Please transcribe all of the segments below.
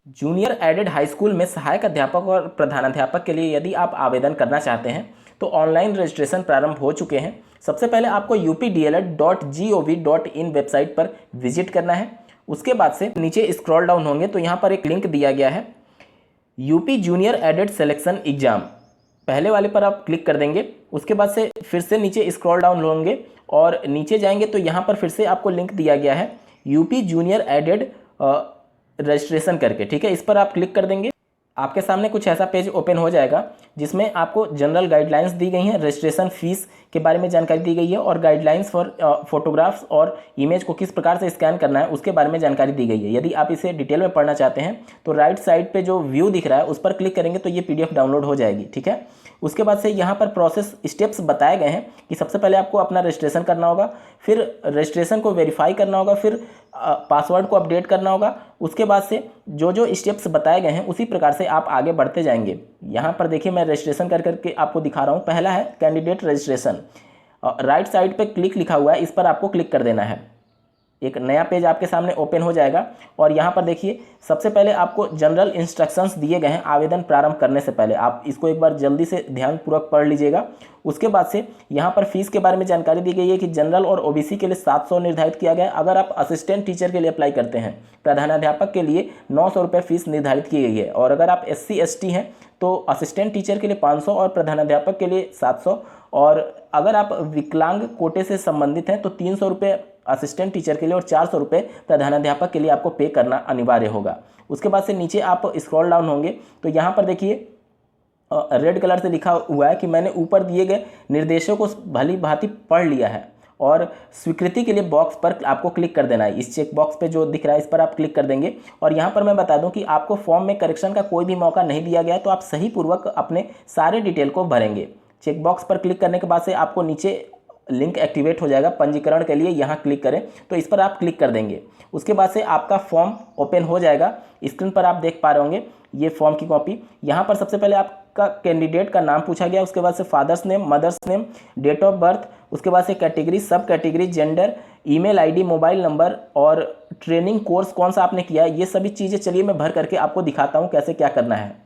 Junior added high school में सहायक अध्यापक और प्रधानाध्यापक के लिए यदि आप आवेदन करना चाहते हैं तो ऑनलाइन रजिस्ट्रेशन प्रारंभ हो चुके हैं। सबसे पहले आपको updled.gov.in वेबसाइट पर विजिट करना है। उसके बाद से नीचे स्क्रॉल डाउन होंगे तो यहाँ पर एक लिंक दिया गया है UP junior added selection exam, पहले वाले पर आप क्लिक कर देंगे। उसके बाद से फिर से नीचे स्क्रॉल डाउन होंगे और नीचे जाएंगे तो यहाँ पर फिर से आपको लिंक दिया गया है यूपी जूनियर एडेड रजिस्ट्रेशन करके, ठीक है। इस पर आप क्लिक कर देंगे। आपके सामने कुछ ऐसा पेज ओपन हो जाएगा जिसमें आपको जनरल गाइडलाइंस दी गई हैं, रजिस्ट्रेशन फीस के बारे में जानकारी दी गई है और गाइडलाइंस फॉर फोटोग्राफ्स और इमेज को किस प्रकार से स्कैन करना है उसके बारे में जानकारी दी गई है। यदि आप इसे डिटेल में पढ़ना चाहते हैं तो राइट साइड पे जो व्यू दिख रहा है उस पर क्लिक करेंगे तो ये PDF डाउनलोड हो जाएगी, ठीक है। उसके बाद से यहाँ पर प्रोसेस स्टेप्स बताए गए हैं कि सबसे पहले आपको अपना रजिस्ट्रेशन करना होगा, फिर रजिस्ट्रेशन को वेरीफाई करना होगा, फिर पासवर्ड को अपडेट करना होगा। उसके बाद से जो जो स्टेप्स बताए गए हैं उसी प्रकार से आप आगे बढ़ते जाएंगे। यहाँ पर देखिए मैं रजिस्ट्रेशन कर करके आपको दिखा रहा हूँ। पहला है कैंडिडेट रजिस्ट्रेशन, राइट साइड पे क्लिक लिखा हुआ है, इस पर आपको क्लिक कर देना है। एक नया पेज आपके सामने ओपन हो जाएगा और यहाँ पर देखिए सबसे पहले आपको जनरल इंस्ट्रक्शंस दिए गए हैं आवेदन प्रारंभ करने से पहले। आप इसको एक बार जल्दी से ध्यानपूर्वक पढ़ लीजिएगा। उसके बाद से यहाँ पर फीस के बारे में जानकारी दी गई है कि जनरल और OBC के लिए 700 निर्धारित किया गया है। अगर आप असिस्टेंट टीचर के लिए अप्लाई करते हैं, प्रधानाध्यापक के लिए 900 रुपये फीस निर्धारित की गई है और अगर आप SC ST हैं तो असिस्टेंट टीचर के लिए 500 और प्रधानाध्यापक के लिए 700 और अगर आप विकलांग कोटे से संबंधित हैं तो 300 रुपये असिस्टेंट टीचर के लिए और 400 रुपये प्रधानाध्यापक के लिए आपको पे करना अनिवार्य होगा। उसके बाद से नीचे आप स्क्रॉल डाउन होंगे तो यहाँ पर देखिए रेड कलर से लिखा हुआ है कि मैंने ऊपर दिए गए निर्देशों को भली भांति पढ़ लिया है और स्वीकृति के लिए बॉक्स पर आपको क्लिक कर देना है। इस चेक बॉक्स पे जो दिख रहा है इस पर आप क्लिक कर देंगे और यहाँ पर मैं बता दूं कि आपको फॉर्म में करेक्शन का कोई भी मौका नहीं दिया गया है, तो आप सही पूर्वक अपने सारे डिटेल को भरेंगे। चेक बॉक्स पर क्लिक करने के बाद से आपको नीचे लिंक एक्टिवेट हो जाएगा पंजीकरण के लिए, यहाँ क्लिक करें तो इस पर आप क्लिक कर देंगे। उसके बाद से आपका फॉर्म ओपन हो जाएगा। स्क्रीन पर आप देख पा रहे होंगे ये फॉर्म की कॉपी। यहाँ पर सबसे पहले आपका कैंडिडेट का नाम पूछा गया, उसके बाद से father's name, mother's name, date of birth, उसके बाद से category, sub category, gender, email ID, mobile number और ट्रेनिंग कोर्स कौन सा आपने किया है, ये सभी चीज़ें चलिए मैं भर करके आपको दिखाता हूँ कैसे क्या करना है।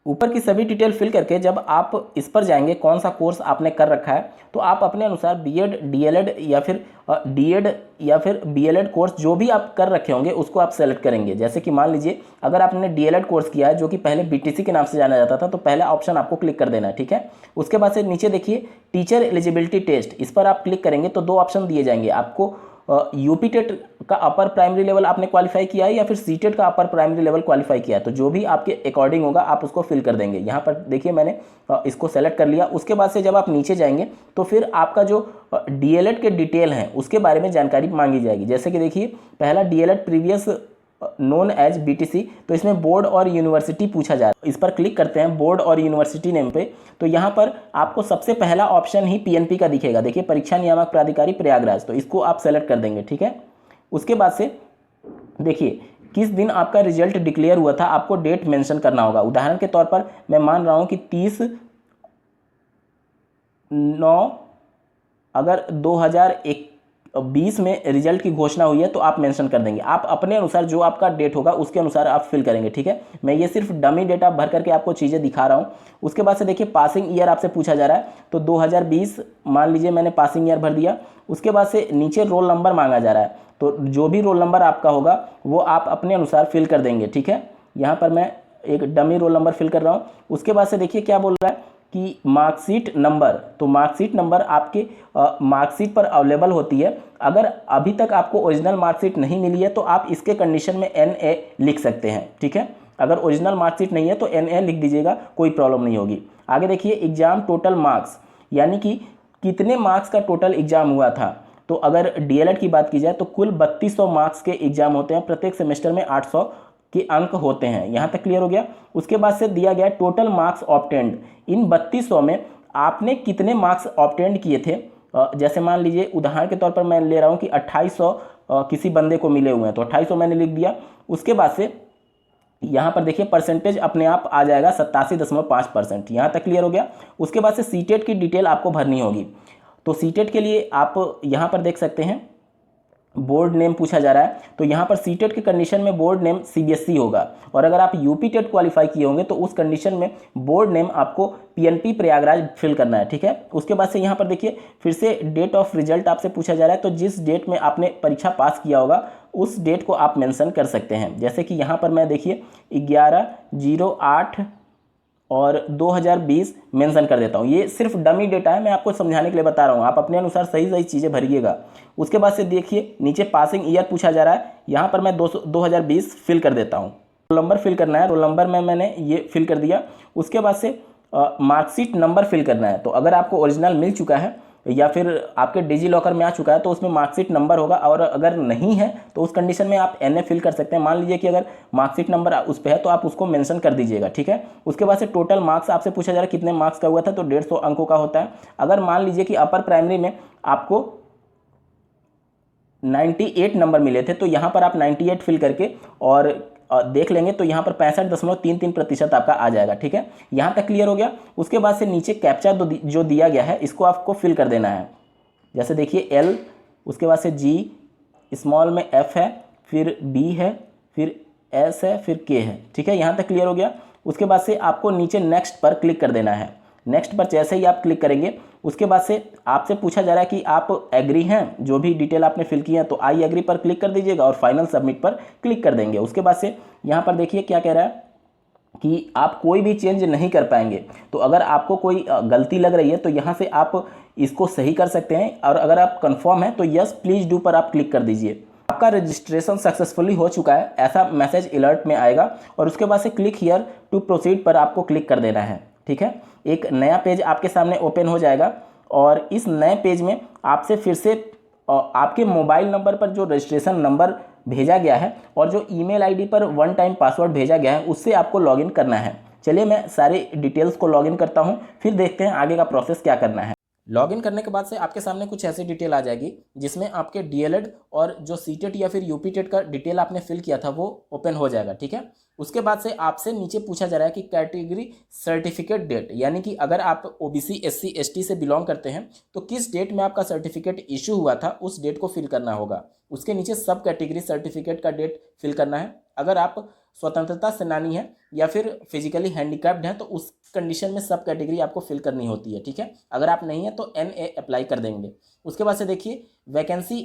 ऊपर की सभी डिटेल फिल करके जब आप इस पर जाएंगे कौन सा कोर्स आपने कर रखा है तो आप अपने अनुसार BEd, DLEd या फिर D.Ed या फिर BLEd कोर्स जो भी आप कर रखे होंगे उसको आप सेलेक्ट करेंगे। जैसे कि मान लीजिए अगर आपने DLEd कोर्स किया है जो कि पहले BTC के नाम से जाना जाता था तो पहला ऑप्शन आपको क्लिक कर देना है, ठीक है। उसके बाद से नीचे देखिए टीचर एलिजिबिलिटी टेस्ट, इस पर आप क्लिक करेंगे तो 2 ऑप्शन दिए जाएंगे आपको। UP टेट का अपर प्राइमरी लेवल आपने क्वालिफाई किया है या फिर CTET का अपर प्राइमरी लेवल क्वालिफाई किया है, तो जो भी आपके अकॉर्डिंग होगा आप उसको फिल कर देंगे। यहाँ पर देखिए मैंने इसको सेलेक्ट कर लिया। उसके बाद से जब आप नीचे जाएंगे तो फिर आपका जो DLEd के डिटेल हैं उसके बारे में जानकारी मांगी जाएगी। जैसे कि देखिए पहला DLEd previous known as BTC, तो इसमें बोर्ड और यूनिवर्सिटी पूछा जा रहा है। इस पर क्लिक करते हैं बोर्ड और यूनिवर्सिटी नेम पे, तो यहाँ पर आपको सबसे पहला ऑप्शन ही PNP का दिखेगा। देखिए परीक्षा नियामक प्राधिकारी प्रयागराज, तो इसको आप सेलेक्ट कर देंगे, ठीक है। उसके बाद से देखिए किस दिन आपका रिजल्ट डिक्लेयर हुआ था, आपको डेट मेंशन करना होगा। उदाहरण के तौर पर मैं मान रहा हूँ कि 30/9 अगर 2021 में रिजल्ट की घोषणा हुई है तो आप मेंशन कर देंगे। आप अपने अनुसार जो आपका डेट होगा उसके अनुसार आप फिल करेंगे, ठीक है। मैं ये सिर्फ डमी डेटा भर करके आपको चीज़ें दिखा रहा हूँ। उसके बाद से देखिए पासिंग ईयर आपसे पूछा जा रहा है, तो 2020 मान लीजिए मैंने पासिंग ईयर भर दिया। उसके बाद से नीचे रोल नंबर मांगा जा रहा है, तो जो भी रोल नंबर आपका होगा वो आप अपने अनुसार फिल कर देंगे, ठीक है। यहाँ पर मैं एक डमी रोल नंबर फिल कर रहा हूँ। उसके बाद से देखिए क्या बोल रहा है कि मार्कशीट नंबर, तो मार्कशीट नंबर आपके मार्कशीट पर अवेलेबल होती है। अगर अभी तक आपको ओरिजिनल मार्कशीट नहीं मिली है तो आप इसके कंडीशन में NA लिख सकते हैं, ठीक है। अगर ओरिजिनल मार्कशीट नहीं है तो NA लिख दीजिएगा, कोई प्रॉब्लम नहीं होगी। आगे देखिए एग्जाम टोटल मार्क्स, यानी कि कितने मार्क्स का टोटल एग्जाम हुआ था। तो अगर DLEd की बात की जाए तो कुल 3200 मार्क्स के एग्जाम होते हैं, प्रत्येक सेमेस्टर में 800 के अंक होते हैं। यहाँ तक क्लियर हो गया। उसके बाद से दिया गया टोटल मार्क्स ऑब्टेंड, इन 3200 में आपने कितने मार्क्स ऑब्टेंड किए थे। जैसे मान लीजिए उदाहरण के तौर पर मैं ले रहा हूँ कि 2800 किसी बंदे को मिले हुए हैं, तो 2800 मैंने लिख दिया। उसके बाद से यहाँ पर देखिए परसेंटेज अपने आप आ जाएगा 87.5%। यहाँ तक क्लियर हो गया। उसके बाद से CTET की डिटेल आपको भरनी होगी, तो CTET के लिए आप यहाँ पर देख सकते हैं बोर्ड नेम पूछा जा रहा है, तो यहाँ पर सीटेट के कंडीशन में बोर्ड नेम सीबीएसई होगा, और अगर आप यूपी टेट क्वालिफाई किए होंगे तो उस कंडीशन में बोर्ड नेम आपको पीएनपी प्रयागराज फिल करना है, ठीक है। उसके बाद से यहाँ पर देखिए फिर से डेट ऑफ रिजल्ट आपसे पूछा जा रहा है, तो जिस डेट में आपने परीक्षा पास किया होगा उस डेट को आप मेंशन कर सकते हैं। जैसे कि यहाँ पर मैं देखिए 11/08 और 2020 मेंशन कर देता हूँ। ये सिर्फ डमी डेटा है, मैं आपको समझाने के लिए बता रहा हूँ, आप अपने अनुसार सही सही चीज़ें भरिएगा। उसके बाद से देखिए नीचे पासिंग ईयर पूछा जा रहा है, यहाँ पर मैं 2020 फिल कर देता हूँ। रोल नंबर फिल करना है, रोल नंबर में मैंने ये फिल कर दिया। उसके बाद से मार्कशीट नंबर फिल करना है, तो अगर आपको ओरिजिनल मिल चुका है या फिर आपके डिजी लॉकर में आ चुका है तो उसमें मार्कशीट नंबर होगा, और अगर नहीं है तो उस कंडीशन में आप एनए फिल कर सकते हैं। मान लीजिए कि अगर मार्कशीट नंबर उस पर है तो आप उसको मेंशन कर दीजिएगा, ठीक है। उसके बाद से टोटल मार्क्स आपसे पूछा जा रहा है कितने मार्क्स का हुआ था, तो 150 अंकों का होता है। अगर मान लीजिए कि अपर प्राइमरी में आपको 98 नंबर मिले थे, तो यहाँ पर आप 98 फिल करके और देख लेंगे तो यहाँ पर 65.33% आपका आ जाएगा, ठीक है। यहाँ तक क्लियर हो गया। उसके बाद से नीचे कैप्चा जो दिया गया है इसको आपको फिल कर देना है। जैसे देखिए एल, उसके बाद से जी, स्मॉल में एफ है, फिर बी है, फिर एस है, फिर के है, ठीक है। यहाँ तक क्लियर हो गया। उसके बाद से आपको नीचे नेक्स्ट पर क्लिक कर देना है। नेक्स्ट पर जैसे ही आप क्लिक करेंगे उसके बाद से आपसे पूछा जा रहा है कि आप एग्री हैं, जो भी डिटेल आपने फिल की है, तो आई एग्री पर क्लिक कर दीजिएगा और फाइनल सबमिट पर क्लिक कर देंगे। उसके बाद से यहाँ पर देखिए क्या कह रहा है कि आप कोई भी चेंज नहीं कर पाएंगे। तो अगर आपको कोई गलती लग रही है तो यहाँ से आप इसको सही कर सकते हैं, और अगर आप कंफर्म है तो यस प्लीज़ डू पर आप क्लिक कर दीजिए। आपका रजिस्ट्रेशन सक्सेसफुली हो चुका है ऐसा मैसेज अलर्ट में आएगा, और उसके बाद से क्लिक हियर टू प्रोसीड पर आपको क्लिक कर देना है, ठीक है। एक नया पेज आपके सामने ओपन हो जाएगा, और इस नए पेज में आपसे फिर से आपके मोबाइल नंबर पर जो रजिस्ट्रेशन नंबर भेजा गया है और जो ईमेल आईडी पर वन टाइम पासवर्ड भेजा गया है उससे आपको लॉगिन करना है। चलिए मैं सारे डिटेल्स को लॉगिन करता हूं, फिर देखते हैं आगे का प्रोसेस क्या करना है। लॉगिन करने के बाद से आपके सामने कुछ ऐसी डिटेल आ जाएगी जिसमें आपके डीएलएड और जो सीटेट या फिर यूपी टेट का डिटेल आपने फिल किया था वो ओपन हो जाएगा, ठीक है। उसके बाद से आपसे नीचे पूछा जा रहा है कि कैटेगरी सर्टिफिकेट डेट, यानी कि अगर आप ओबीसी एससी एसटी से बिलोंग करते हैं तो किस डेट में आपका सर्टिफिकेट इशू हुआ था उस डेट को फिल करना होगा। उसके नीचे सब कैटेगरी सर्टिफिकेट का डेट फिल करना है। अगर आप स्वतंत्रता सेनानी है या फिर फिजिकली हैंडीकैप्ड हैं तो उस कंडीशन में सब कैटेगरी आपको फिल करनी होती है, ठीक है। अगर आप नहीं है तो NA अप्लाई कर देंगे। उसके बाद से देखिए वैकेंसी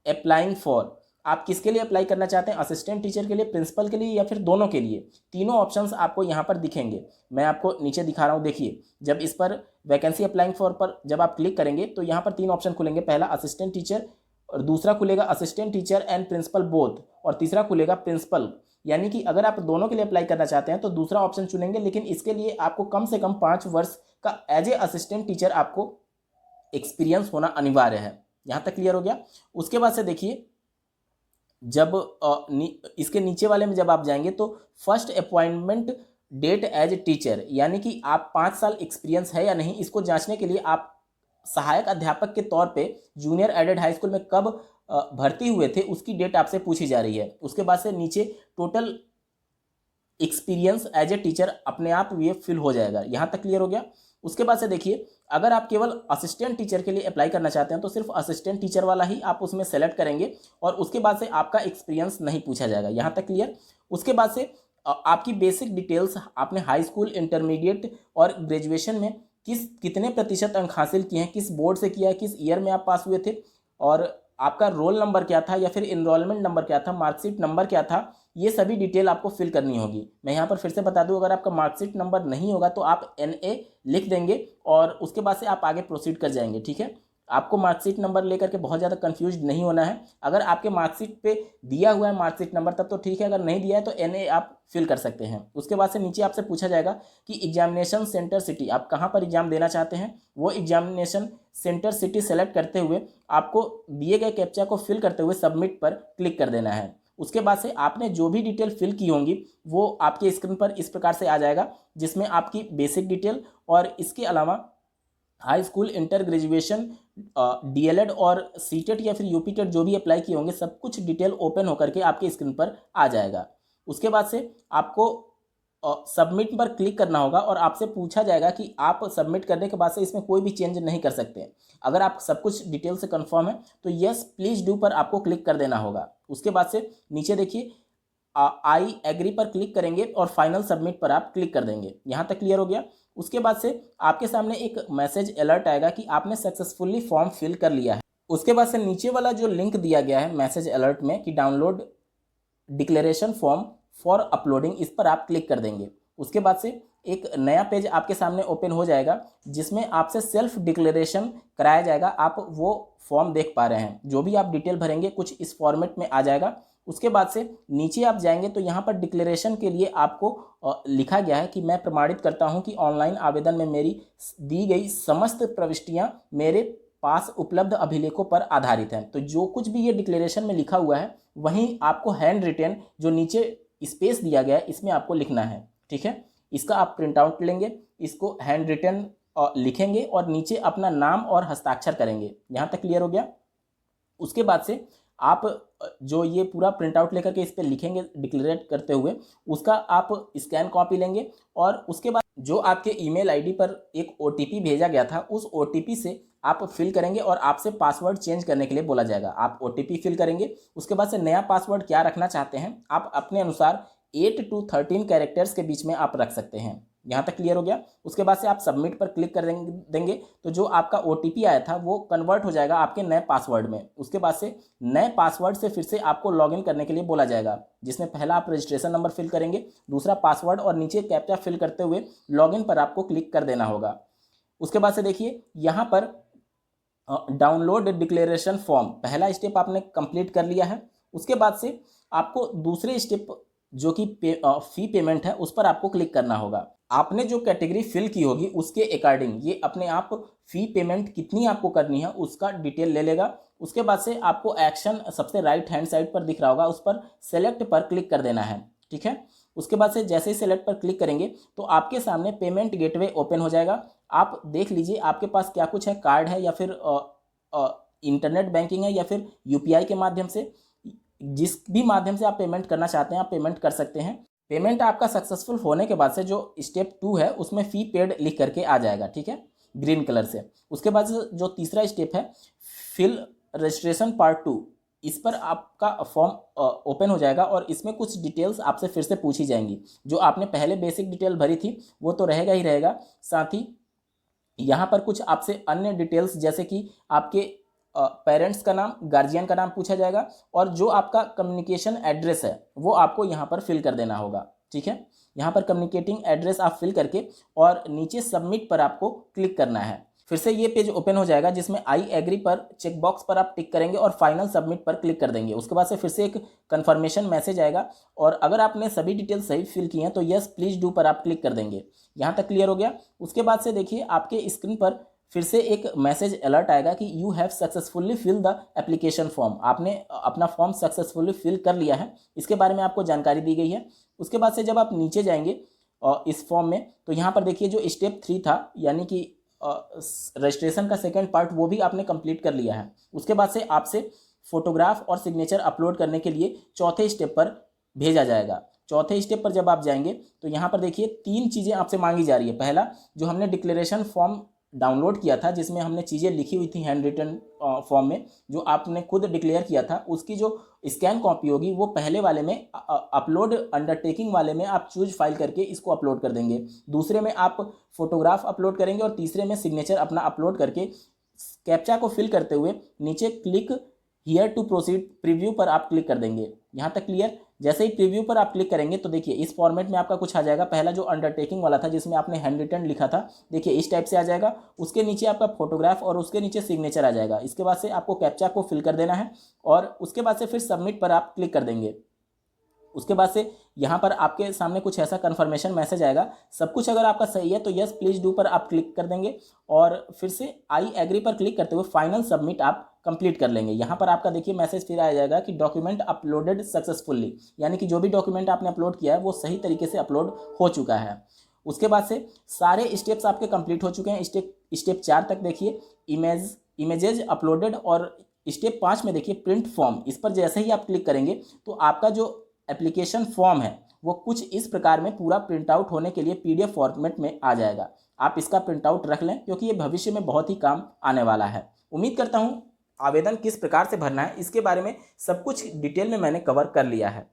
अप्लाइंग फॉर, आप किसके लिए अप्लाई करना चाहते हैं, असिस्टेंट टीचर के लिए, प्रिंसिपल के लिए या फिर दोनों के लिए। तीनों ऑप्शंस आपको यहाँ पर दिखेंगे, मैं आपको नीचे दिखा रहा हूँ। देखिए जब इस पर वैकेंसी अप्लाइंग फॉर पर जब आप क्लिक करेंगे तो यहाँ पर 3 ऑप्शन खुलेंगे। पहला असिस्टेंट टीचर, और दूसरा खुलेगा assistant teacher and principal both, और तीसरा खुलेगा प्रिंसिपल। यानी कि अगर आप दोनों के लिए अप्लाई करना चाहते हैं तो दूसरा ऑप्शन चुनेंगे, लेकिन इसके लिए आपको कम से कम 5 वर्ष का एज ए असिस्टेंट टीचर आपको एक्सपीरियंस होना अनिवार्य है। यहाँ तक क्लियर हो गया। उसके बाद से देखिए जब इसके नीचे वाले में जब आप जाएंगे तो first appointment date as teacher, यानी कि आप 5 साल एक्सपीरियंस है या नहीं इसको जांचने के लिए आप सहायक अध्यापक के तौर पे जूनियर एडेड हाई स्कूल में कब भर्ती हुए थे उसकी डेट आपसे पूछी जा रही है। उसके बाद से नीचे total experience as a teacher अपने आप ये फिल हो जाएगा। यहाँ तक क्लियर हो गया। उसके बाद से देखिए अगर आप केवल असिस्टेंट टीचर के लिए अप्लाई करना चाहते हैं तो सिर्फ असिस्टेंट टीचर वाला ही आप उसमें सेलेक्ट करेंगे, और उसके बाद से आपका एक्सपीरियंस नहीं पूछा जाएगा। यहाँ तक क्लियर। उसके बाद से आपकी बेसिक डिटेल्स, आपने हाई स्कूल, इंटरमीडिएट और ग्रेजुएशन में कितने प्रतिशत अंक हासिल किए हैं, किस बोर्ड से किया है, किस ईयर में आप पास हुए थे, और आपका रोल नंबर क्या था या फिर इनरोलमेंट नंबर क्या था, मार्कशीट नंबर क्या था, ये सभी डिटेल आपको फिल करनी होगी। मैं यहाँ पर फिर से बता दूँ, अगर आपका मार्कशीट नंबर नहीं होगा तो आप NA लिख देंगे और उसके बाद से आप आगे प्रोसीड कर जाएंगे, ठीक है। आपको मार्कशीट नंबर लेकर के बहुत ज़्यादा कंफ्यूज नहीं होना है। अगर आपके मार्कशीट पे दिया हुआ है मार्कशीट नंबर तब तो ठीक है, अगर नहीं दिया है तो NA आप फिल कर सकते हैं। उसके बाद से नीचे आपसे पूछा जाएगा कि एग्जामिनेशन सेंटर सिटी, आप कहाँ पर एग्जाम देना चाहते हैं। वो एग्जामिनेशन सेंटर सिटी सेलेक्ट करते हुए आपको दिए गए कैप्चा को फिल करते हुए सबमिट पर क्लिक कर देना है। उसके बाद से आपने जो भी डिटेल फिल की होंगी वो आपके स्क्रीन पर इस प्रकार से आ जाएगा, जिसमें आपकी बेसिक डिटेल और इसके अलावा high school, inter graduation, DLED और सीटेट या फिर यूपी टेट जो भी अप्लाई किए होंगे सब कुछ डिटेल ओपन होकर के आपके स्क्रीन पर आ जाएगा। उसके बाद से आपको सबमिट पर क्लिक करना होगा और आपसे पूछा जाएगा कि आप सबमिट करने के बाद से इसमें कोई भी चेंज नहीं कर सकते। अगर आप सब कुछ डिटेल से कंफर्म है तो यस प्लीज़ डू पर आपको क्लिक कर देना होगा। उसके बाद से नीचे देखिए आई एग्री पर क्लिक करेंगे और फाइनल सबमिट पर आप क्लिक कर देंगे। यहाँ तक क्लियर हो गया। उसके बाद से आपके सामने एक मैसेज अलर्ट आएगा कि आपने सक्सेसफुली फॉर्म फिल कर लिया है। उसके बाद से नीचे वाला जो लिंक दिया गया है मैसेज अलर्ट में कि download declaration form for uploading, इस पर आप क्लिक कर देंगे। उसके बाद से एक नया पेज आपके सामने ओपन हो जाएगा जिसमें आपसे सेल्फ डिक्लेरेशन कराया जाएगा। आप वो फॉर्म देख पा रहे हैं, जो भी आप डिटेल भरेंगे कुछ इस फॉर्मेट में आ जाएगा। उसके बाद से नीचे आप जाएंगे तो यहाँ पर डिक्लेरेशन के लिए आपको लिखा गया है कि मैं प्रमाणित करता हूँ कि ऑनलाइन आवेदन में मेरी दी गई समस्त प्रविष्टियाँ मेरे पास उपलब्ध अभिलेखों पर आधारित हैं। तो जो कुछ भी ये डिक्लेरेशन में लिखा हुआ है वहीं आपको हैंड रिटेन जो नीचे स्पेस दिया गया है इसमें आपको लिखना है। ठीक है, इसका आप प्रिंट आउट लेंगे, इसको हैंड रिटेन लिखेंगे और नीचे अपना नाम और हस्ताक्षर करेंगे। यहाँ तक क्लियर हो गया। उसके बाद से आप जो ये पूरा प्रिंट आउट लेकर के इस पर लिखेंगे डिक्लेरेट करते हुए, उसका आप स्कैन कॉपी लेंगे और उसके बाद जो आपके ईमेल आईडी पर एक ओटीपी भेजा गया था उस ओटीपी से आप फिल करेंगे और आपसे पासवर्ड चेंज करने के लिए बोला जाएगा। आप ओटीपी फिल करेंगे। उसके बाद से नया पासवर्ड क्या रखना चाहते हैं आप अपने अनुसार 8 to 13 कैरेक्टर्स के बीच में आप रख सकते हैं। यहाँ तक क्लियर हो गया। उसके बाद से आप सबमिट पर क्लिक कर देंगे तो जो आपका ओटीपी आया था वो कन्वर्ट हो जाएगा आपके नए पासवर्ड में। उसके बाद से नए पासवर्ड से फिर से आपको लॉगिन करने के लिए बोला जाएगा, जिसमें पहला आप रजिस्ट्रेशन नंबर फिल करेंगे, दूसरा पासवर्ड और नीचे कैप्चा फिल करते हुए लॉगिन पर आपको क्लिक कर देना होगा। उसके बाद से देखिए यहाँ पर डाउनलोड डिक्लेरेशन फॉर्म पहला स्टेप आपने कंप्लीट कर लिया है। उसके बाद से आपको दूसरे स्टेप जो कि फी पेमेंट है उस पर आपको क्लिक करना होगा। आपने जो कैटेगरी फिल की होगी उसके अकॉर्डिंग ये अपने आप फी पेमेंट कितनी आपको करनी है उसका डिटेल ले लेगा। उसके बाद से आपको एक्शन सबसे राइट हैंड साइड पर दिख रहा होगा, उस पर सेलेक्ट पर क्लिक कर देना है। ठीक है, उसके बाद से जैसे ही सेलेक्ट पर क्लिक करेंगे तो आपके सामने पेमेंट गेटवे ओपन हो जाएगा। आप देख लीजिए आपके पास क्या कुछ है, कार्ड है या फिर इंटरनेट बैंकिंग है या फिर यूपीआई के माध्यम से, जिस भी माध्यम से आप पेमेंट करना चाहते हैं आप पेमेंट कर सकते हैं। पेमेंट आपका सक्सेसफुल होने के बाद से जो स्टेप 2 है उसमें फी पेड लिख करके आ जाएगा। ठीक है, ग्रीन कलर से। उसके बाद जो तीसरा स्टेप है फिल रजिस्ट्रेशन पार्ट 2, इस पर आपका फॉर्म ओपन हो जाएगा और इसमें कुछ डिटेल्स आपसे फिर से पूछी जाएंगी। जो आपने पहले बेसिक डिटेल भरी थी वो तो रहेगा ही रहेगा, साथ ही यहाँ पर कुछ आपसे अन्य डिटेल्स जैसे कि आपके पेरेंट्स का नाम, गार्जियन का नाम पूछा जाएगा और जो आपका कम्युनिकेशन एड्रेस है वो आपको यहाँ पर फिल कर देना होगा। ठीक है, यहाँ पर कम्युनिकेटिंग एड्रेस आप फिल करके और नीचे सबमिट पर आपको क्लिक करना है। फिर से ये पेज ओपन हो जाएगा जिसमें आई एग्री पर चेकबॉक्स पर आप टिक करेंगे और फाइनल सबमिट पर क्लिक कर देंगे। उसके बाद से फिर से एक कन्फर्मेशन मैसेज आएगा और अगर आपने सभी डिटेल सही फिल की हैं तो यस प्लीज़ डू पर आप क्लिक कर देंगे। यहाँ तक क्लियर हो गया। उसके बाद से देखिए आपके स्क्रीन पर फिर से एक मैसेज अलर्ट आएगा कि you have successfully fill the application form, आपने अपना फॉर्म सक्सेसफुली फिल कर लिया है, इसके बारे में आपको जानकारी दी गई है। उसके बाद से जब आप नीचे जाएंगे इस फॉर्म में तो यहाँ पर देखिए जो स्टेप 3 था यानी कि रजिस्ट्रेशन का सेकेंड पार्ट वो भी आपने कंप्लीट कर लिया है। उसके बाद से आपसे फोटोग्राफ और सिग्नेचर अपलोड करने के लिए चौथे स्टेप पर भेजा जाएगा। चौथे स्टेप पर जब आप जाएंगे तो यहाँ पर देखिए 3 चीज़ें आपसे मांगी जा रही है। पहला, जो हमने डिक्लेरेशन फॉर्म डाउनलोड किया था जिसमें हमने चीज़ें लिखी हुई थी हैंड रिटन फॉर्म में, जो आपने खुद डिक्लेयर किया था, उसकी जो स्कैन कॉपी होगी वो पहले वाले में अपलोड अंडरटेकिंग वाले में आप चूज फाइल करके इसको अपलोड कर देंगे। दूसरे में आप फोटोग्राफ अपलोड करेंगे और तीसरे में सिग्नेचर अपना अपलोड करके कैप्चा को फिल करते हुए नीचे click here to proceed preview पर आप क्लिक कर देंगे। यहाँ तक क्लियर। जैसे ही प्रीव्यू पर आप क्लिक करेंगे तो देखिए इस फॉर्मेट में आपका कुछ आ जाएगा। पहला जो अंडरटेकिंग वाला था जिसमें आपने हैंड रिटन लिखा था, देखिए इस टाइप से आ जाएगा। उसके नीचे आपका फोटोग्राफ और उसके नीचे सिग्नेचर आ जाएगा। इसके बाद से आपको कैप्चा को फिल कर देना है और उसके बाद से फिर सबमिट पर आप क्लिक कर देंगे। उसके बाद से यहाँ पर आपके सामने कुछ ऐसा कन्फर्मेशन मैसेज आएगा। सब कुछ अगर आपका सही है तो यस प्लीज़ डू पर आप क्लिक कर देंगे और फिर से आई एग्री पर क्लिक करते हुए फाइनल सबमिट आप कंप्लीट कर लेंगे। यहाँ पर आपका देखिए मैसेज फिर आ जाएगा कि डॉक्यूमेंट अपलोडेड सक्सेसफुल्ली, यानी कि जो भी डॉक्यूमेंट आपने अपलोड किया है वो सही तरीके से अपलोड हो चुका है। उसके बाद से सारे स्टेप्स आपके कंप्लीट हो चुके हैं। स्टेप 4 तक देखिए इमेजेज अपलोडेड और स्टेप 5 में देखिए प्रिंट फॉर्म, इस पर जैसे ही आप क्लिक करेंगे तो आपका जो एप्लीकेशन फॉर्म है वो कुछ इस प्रकार में पूरा प्रिंट आउट होने के लिए PDF फॉर्मेट में आ जाएगा। आप इसका प्रिंट आउट रख लें क्योंकि ये भविष्य में बहुत ही काम आने वाला है। उम्मीद करता हूँ आवेदन किस प्रकार से भरना है इसके बारे में सब कुछ डिटेल में मैंने कवर कर लिया है।